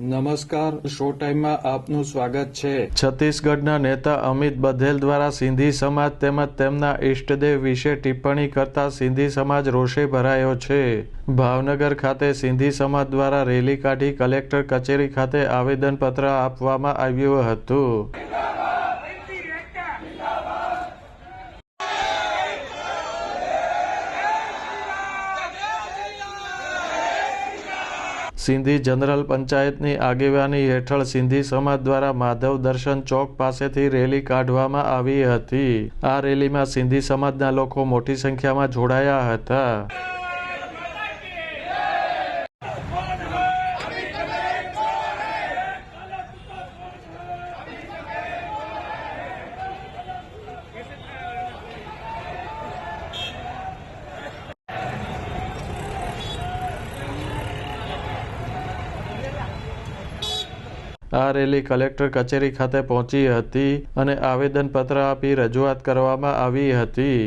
નમસ્કાર, શો ટાઈમમાં આપનું સ્વાગત છે। છત્તીસગઢના નેતા અમિત બધેલ દ્વારા સિંધી સમાજ તેમજ તેમના ઇષ્ટદેવ વિશે ટિપ્પણી કરતા સિંધી સમાજ રોષે ભરાયો છે। ભાવનગર ખાતે સિંધી સમાજ દ્વારા રેલી કાઢી કલેક્ટર કચેરી ખાતે આવેદનપત્ર આપવામાં આવ્યું હતું। સિંધી જનરલ પંચાયતની આગેવાની હેઠળ સિંધી સમાજ દ્વારા માધવ દર્શન ચોક પાસેથી રેલી કાઢવામાં આવી હતી। આ રેલીમાં સિંધી સમાજના લોકો મોટી સંખ્યામાં જોડાયા હતા। આ રેલી કલેક્ટર કચેરી ખાતે પહોંચી હતી અને આવેદનપત્ર આપી રજૂઆત કરવામાં આવી હતી।